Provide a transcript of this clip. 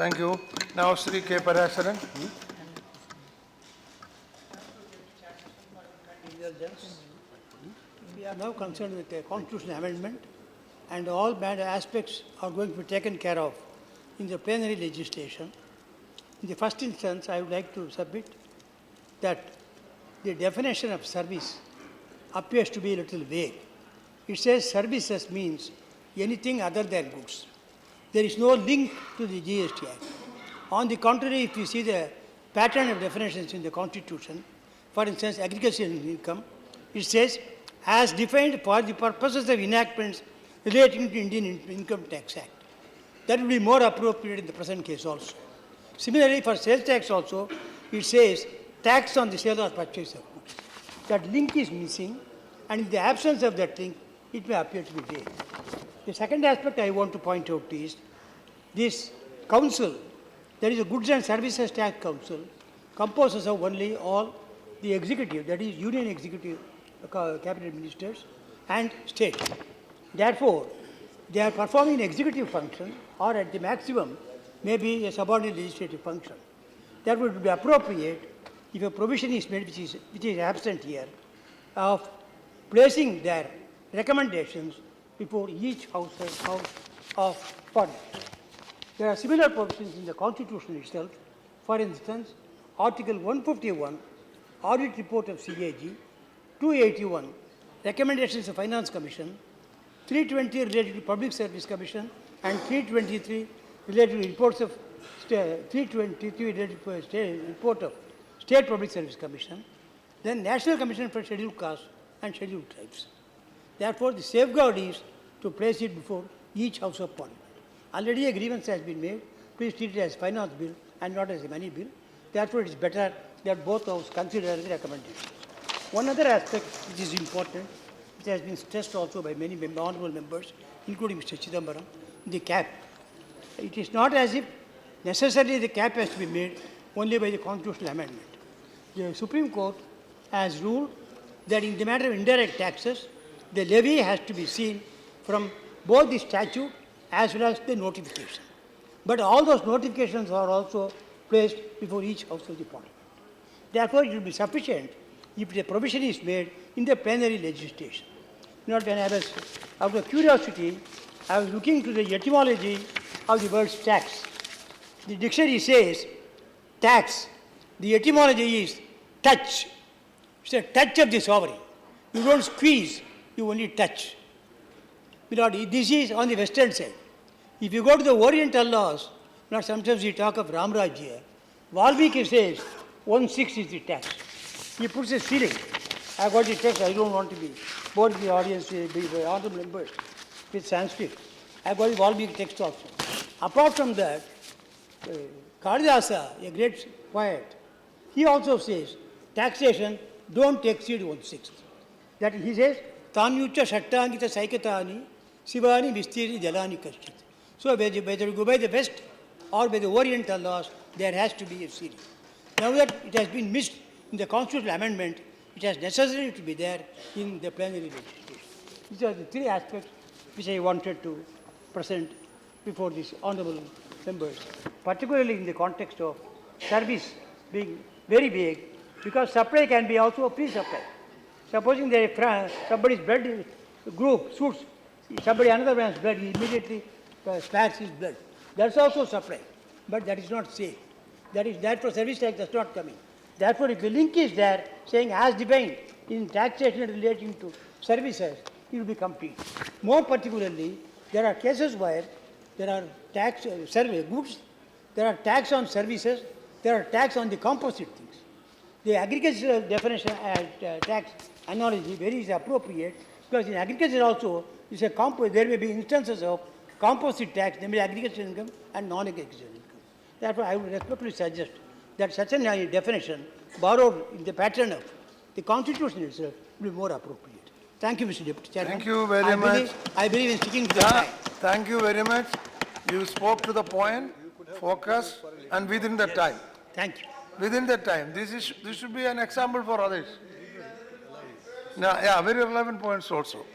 Thank you. Now, Sri K. Parasaran. We are now concerned with a constitutional amendment, and all bad aspects are going to be taken care of in the plenary legislation. In the first instance, I would like to submit that the definition of service appears to be a little vague. It says services means anything other than goods. There is no link to the GST Act. On the contrary, if you see the pattern of definitions in the Constitution, for instance, agricultural income, it says, as defined for the purposes of enactments relating to Indian Income Tax Act. That will be more appropriate in the present case also. Similarly, for sales tax also, it says tax on the sale or purchase of goods. That link is missing, and in the absence of that link, it may appear to be vague. The second aspect I want to point out is this council, that is a Goods and Services Tax Council, composes of only all the executive, that is union executive cabinet ministers and state. Therefore, they are performing an executive function, or at the maximum, maybe a subordinate legislative function. That would be appropriate if a provision is made, which is absent here, of placing their recommendations before each house of Parliament. There are similar provisions in the Constitution itself. For instance, Article 151, Audit Report of CAG, 281, Recommendations of Finance Commission, 320 related to Public Service Commission, and 323 related to reports of 323 related to report of State Public Service Commission, then National Commission for Scheduled Castes and Scheduled Tribes. Therefore, the safeguard is to place it before each House of Parliament. Already a grievance has been made. Please treat it as finance bill and not as a money bill. Therefore, it is better that both Houses consider the recommendations. One other aspect which is important, which has been stressed also by many honourable members, including Mr. Chidambaram, the cap. It is not as if necessarily the cap has to be made only by the constitutional amendment. The Supreme Court has ruled that in the matter of indirect taxes, the levy has to be seen from both the statute as well as the notification. But all those notifications are also placed before each House of the Parliament. Therefore, it will be sufficient if the provision is made in the plenary legislation. You know, when I was, out of curiosity, I was looking to the etymology of the word tax. The dictionary says tax. The etymology is touch. It's a touch of the sovereign. You don't squeeze, you only touch. This is on the western side. If you go to the Oriental laws, sometimes we talk of Ram Rajya. Valmiki says 1/6 is the tax. He puts a ceiling. I got the text, I don't want to be bored the audience, the honorable members with Sanskrit. I got the Valmiki text also. Apart from that, Kalidasa, a great poet, he also says taxation don't exceed 1/6. That he says, Tanyucha Shattangita Saikatani, Sivani Vistiri Jalani Kashchit. So whether you go by the West or by the Oriental laws, there has to be a ceiling. Now that it has been missed in the constitutional amendment, it has necessary to be there in the plenary legislation. These are the three aspects which I wanted to present before these honourable members, particularly in the context of service being very vague, because supply can be also a pre-supply. Supposing that somebody's blood group suits somebody another man's blood, he immediately spares his blood. That's also supply, but that is not safe. That for service tax does not come in. Therefore, if the link is there, saying as defined in taxation relating to services, it will be complete. More particularly, there are cases where there are tax goods, there are tax on services, there are tax on the composite things. The agricultural definition tax analogy very is appropriate, because in agriculture also there may be instances of composite tax, namely agricultural income and non-agricultural income. Therefore, I would respectfully suggest that such a definition borrowed in the pattern of the Constitution itself will be more appropriate. Thank you, Mr. Deputy Chairman. Thank you very much. I believe in sticking to the time. Thank you very much. You spoke to the point, focus, and within the time. Thank you. Within the time. This should be an example for others. Now, yeah, very relevant points also.